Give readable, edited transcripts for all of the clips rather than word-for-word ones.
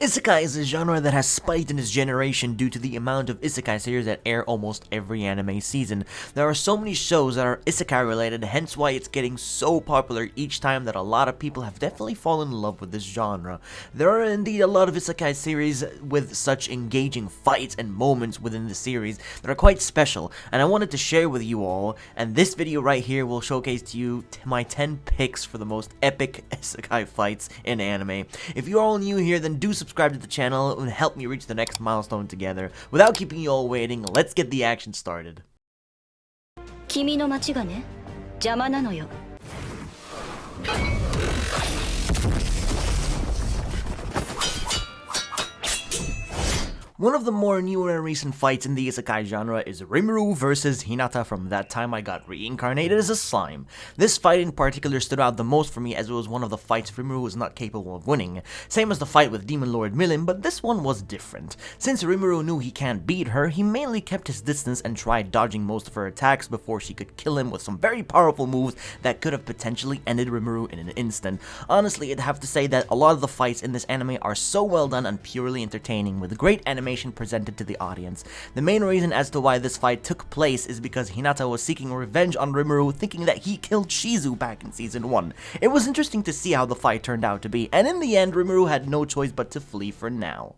Isekai is a genre that has spiked in its generation due to the amount of isekai series that air almost every anime season. There are so many shows that are isekai related, hence why it's getting so popular each time that a lot of people have definitely fallen in love with this genre. There are indeed a lot of isekai series with such engaging fights and moments within the series that are quite special, and I wanted to share with you all, and this video right here will showcase to you my 10 picks for the most epic isekai fights in anime. If you're all new here, then do subscribe to the channel and help me reach the next milestone together. Without keeping you all waiting, let's get the action started. One of the more newer and recent fights in the isekai genre is Rimuru versus Hinata from That Time I Got Reincarnated as a Slime. This fight in particular stood out the most for me as it was one of the fights Rimuru was not capable of winning. Same as the fight with Demon Lord Milim, but this one was different. Since Rimuru knew he can't beat her, he mainly kept his distance and tried dodging most of her attacks before she could kill him with some very powerful moves that could have potentially ended Rimuru in an instant. Honestly, I'd have to say that a lot of the fights in this anime are so well done and purely entertaining, with great animation presented to the audience. The main reason as to why this fight took place is because Hinata was seeking revenge on Rimuru, thinking that he killed Shizu back in season 1. It was interesting to see how the fight turned out to be, and in the end Rimuru had no choice but to flee for now.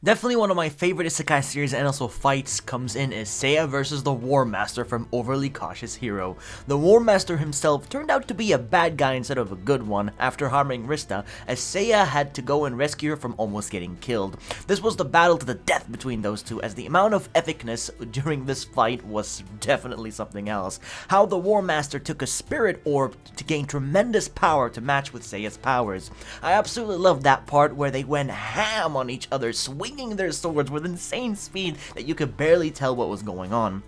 Definitely one of my favorite isekai series and also fights comes in is Saiya versus the War Master from Overly Cautious Hero. The War Master himself turned out to be a bad guy instead of a good one after harming Rista, as Saiya had to go and rescue her from almost getting killed. This was the battle to the death between those two, as the amount of epicness during this fight was definitely something else. How the War Master took a spirit orb to gain tremendous power to match with Saiya's powers. I absolutely loved that part where they went ham on each other, swinging their swords with insane speed that you could barely tell what was going on.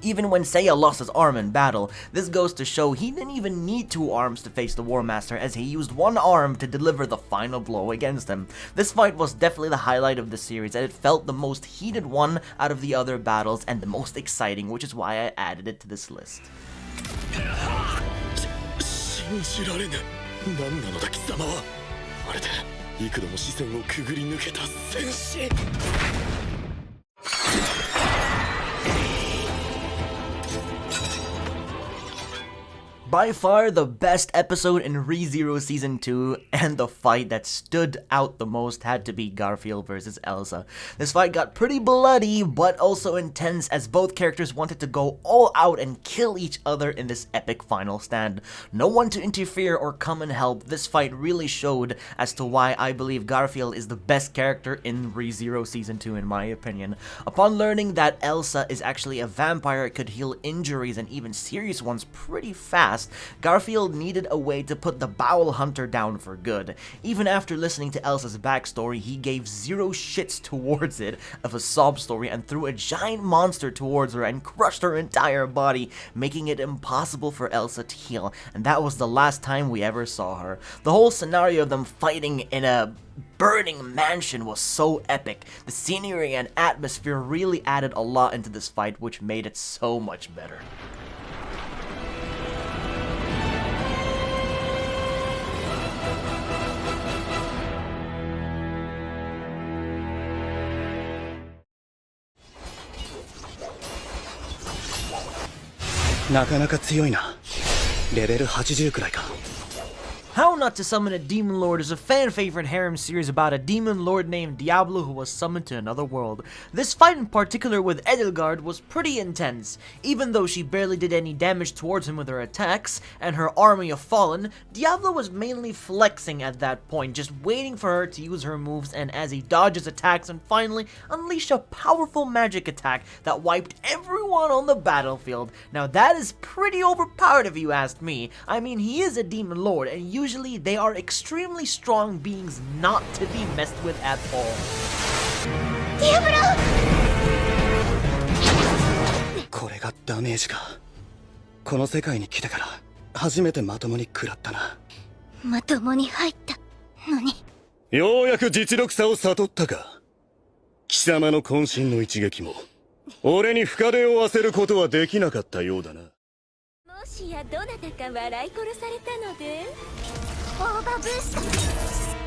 Even when Saiya lost his arm in battle, this goes to show he didn't even need 2 arms to face the War Master, as he used 1 arm to deliver the final blow against him. This fight was definitely the highlight of the series, and it felt the most heated one out of the other battles and the most exciting, which is why I added it to this list. By far the best episode in ReZero Season 2, and the fight that stood out the most had to be Garfield versus Elsa. This fight got pretty bloody, but also intense, as both characters wanted to go all out and kill each other in this epic final stand. No one to interfere or come and help. This fight really showed as to why I believe Garfield is the best character in ReZero Season 2 in my opinion. Upon learning that Elsa is actually a vampire, it could heal injuries and even serious ones pretty fast, Garfield needed a way to put the Bowel Hunter down for good. Even after listening to Elsa's backstory, he gave 0 shits towards it of a sob story and threw a giant monster towards her and crushed her entire body, making it impossible for Elsa to heal, and that was the last time we ever saw her. The whole scenario of them fighting in a burning mansion was so epic. The scenery and atmosphere really added a lot into this fight, which made it so much better. How Not to Summon a Demon Lord is a fan-favorite harem series about a demon lord named Diablo who was summoned to another world. This fight in particular with Edelgard was pretty intense. Even though she barely did any damage towards him with her attacks and her army of fallen, Diablo was mainly flexing at that point, just waiting for her to use her moves, and as he dodges attacks and finally unleashed a powerful magic attack that wiped everyone on the battlefield. Now that is pretty overpowered if you ask me. I mean, he is a demon lord, and usually they are extremely strong beings not to be messed with at all. Diablo! これがダメージか。この世界に来てから初めてまともに食らったな。まともに入ったのに。ようやく実力差を悟ったか。貴様の渾身の一撃も俺に深手を負わせることはできなかったようだな。もしやどなたか笑い殺されたので。オーバーブースト。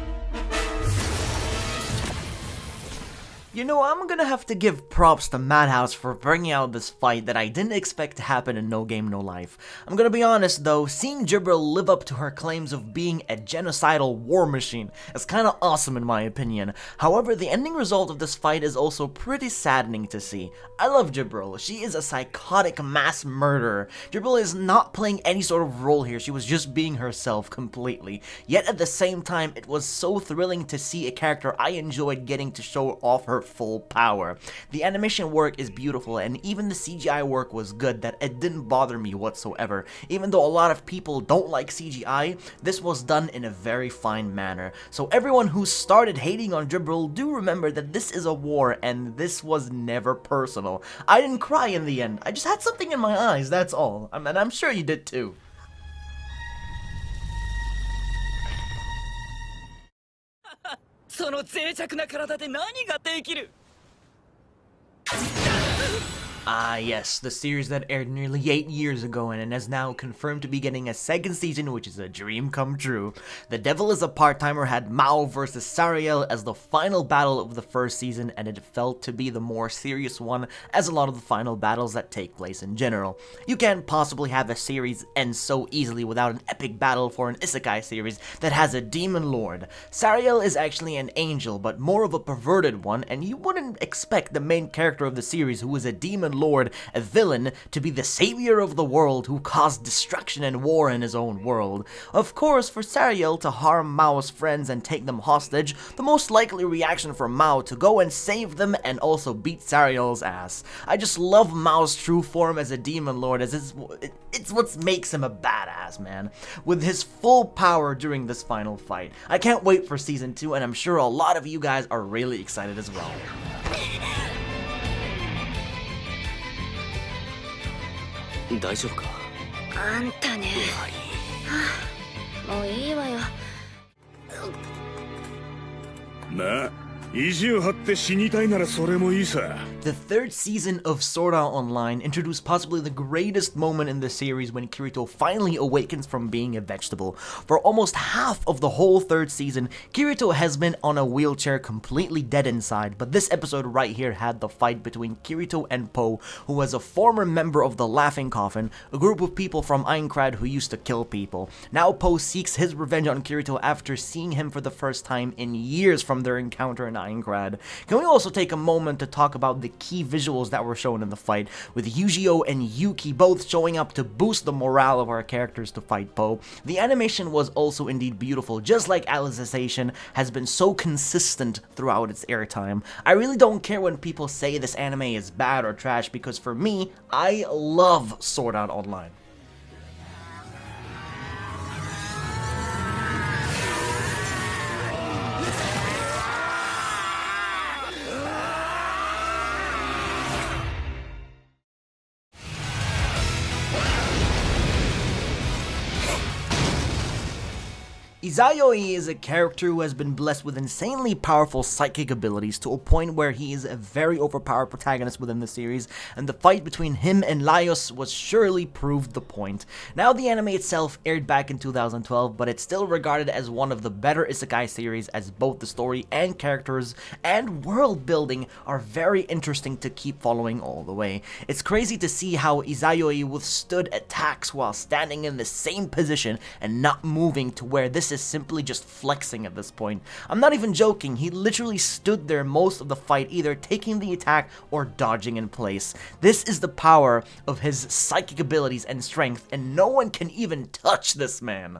You know, I'm gonna have to give props to Madhouse for bringing out this fight that I didn't expect to happen in No Game No Life. I'm gonna be honest though, seeing Jibril live up to her claims of being a genocidal war machine is kinda awesome in my opinion. However, the ending result of this fight is also pretty saddening to see. I love Jibril. She is a psychotic mass murderer. Jibril is not playing any sort of role here, she was just being herself completely. Yet at the same time, it was so thrilling to see a character I enjoyed getting to show off her full power. The animation work is beautiful, and even the CGI work was good that it didn't bother me whatsoever. Even though a lot of people don't like CGI, this was done in a very fine manner. So everyone who started hating on Jibril, do remember that this is a war and this was never personal. I didn't cry in the end, I just had something in my eyes, that's all. And I'm sure you did too. その脆弱な体で何ができる Ah yes, the series that aired nearly 8 years ago and is now confirmed to be getting a second season, which is a dream come true. The Devil is a Part-Timer had Mao versus Sariel as the final battle of the first season, and it felt to be the more serious one as a lot of the final battles that take place in general. You can't possibly have a series end so easily without an epic battle for an isekai series that has a demon lord. Sariel is actually an angel, but more of a perverted one, and you wouldn't expect the main character of the series, who is a demon lord, a villain, to be the savior of the world who caused destruction and war in his own world. Of course, for Sariel to harm Mao's friends and take them hostage, the most likely reaction for Mao to go and save them and also beat Sariel's ass. I just love Mao's true form as a demon lord, as it's what makes him a badass, man. With his full power during this final fight. I can't wait for season 2, and I'm sure a lot of you guys are really excited as well. 大丈夫かあんたね。はあ、もういいわよ。まあ、意地を張って死にたいならそれもいいさ。 The third season of Sword Art Online introduced possibly the greatest moment in the series when Kirito finally awakens from being a vegetable. For almost half of the whole third season, Kirito has been on a wheelchair completely dead inside, but this episode right here had the fight between Kirito and Po, who was a former member of the Laughing Coffin, a group of people from Aincrad who used to kill people. Now Po seeks his revenge on Kirito after seeing him for the first time in years from their encounter in Aincrad. Can we also take a moment to talk about the key visuals that were shown in the fight, with Yujiro and Yuki both showing up to boost the morale of our characters to fight Po. The animation was also indeed beautiful, just like Alicization has been so consistent throughout its airtime. I really don't care when people say this anime is bad or trash, because for me, I love Sword Art Online. Izayoi is a character who has been blessed with insanely powerful psychic abilities to a point where he is a very overpowered protagonist within the series, and the fight between him and Laios was surely proved the point. Now the anime itself aired back in 2012, but it's still regarded as one of the better isekai series, as both the story and characters and world building are very interesting to keep following all the way. It's crazy to see how Izayoi withstood attacks while standing in the same position and not moving, to where this is simply just flexing at this point. I'm not even joking, he literally stood there most of the fight, either taking the attack or dodging in place. This is the power of his psychic abilities and strength, and no one can even touch this man.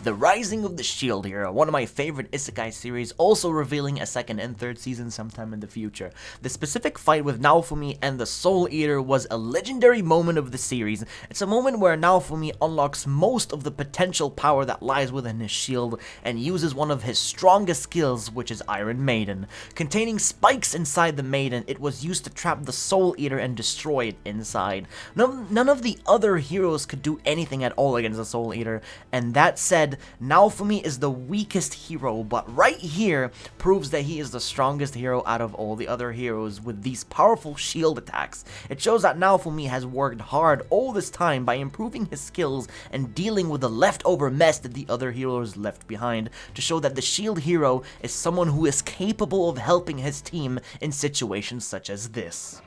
The Rising of the Shield Hero, one of my favorite isekai series, also revealing a second and third season sometime in the future. The specific fight with Naofumi and the Soul Eater was a legendary moment of the series. It's a moment where Naofumi unlocks most of the potential power that lies within his shield and uses one of his strongest skills, which is Iron Maiden. Containing spikes inside the Maiden, it was used to trap the Soul Eater and destroy it inside. None of the other heroes could do anything at all against the Soul Eater, and that said, Naofumi is the weakest hero, but right here proves that he is the strongest hero out of all the other heroes with these powerful shield attacks. It shows that Naofumi has worked hard all this time by improving his skills and dealing with the leftover mess that the other heroes left behind, to show that the shield hero is someone who is capable of helping his team in situations such as this.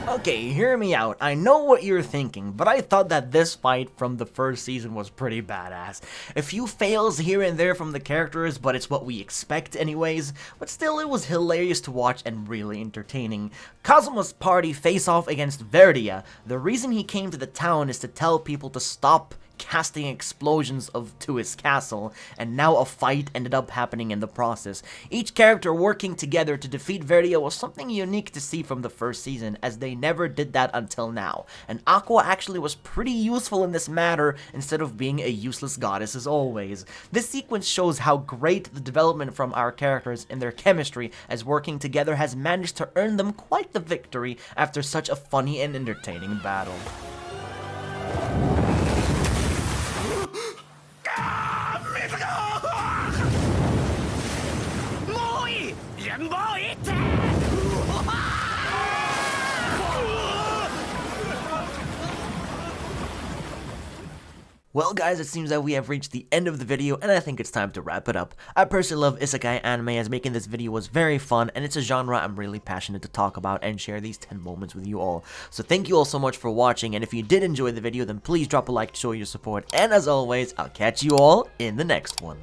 Okay, hear me out. I know what you're thinking, but I thought that this fight from the first season was pretty badass. A few fails here and there from the characters, but it's what we expect anyways. But still, it was hilarious to watch and really entertaining. Kazuma's party face off against Verdia. The reason he came to the town is to tell people to stop casting explosions to his castle, and now a fight ended up happening in the process. Each character working together to defeat Verdia was something unique to see from the first season, as they never did that until now, and Aqua actually was pretty useful in this matter instead of being a useless goddess as always. This sequence shows how great the development from our characters and their chemistry as working together has managed to earn them quite the victory after such a funny and entertaining battle. Well guys, it seems that we have reached the end of the video, and I think it's time to wrap it up. I personally love isekai anime, as making this video was very fun, and it's a genre I'm really passionate to talk about and share these 10 moments with you all. So thank you all so much for watching, and if you did enjoy the video, then please drop a like to show your support, and as always, I'll catch you all in the next one.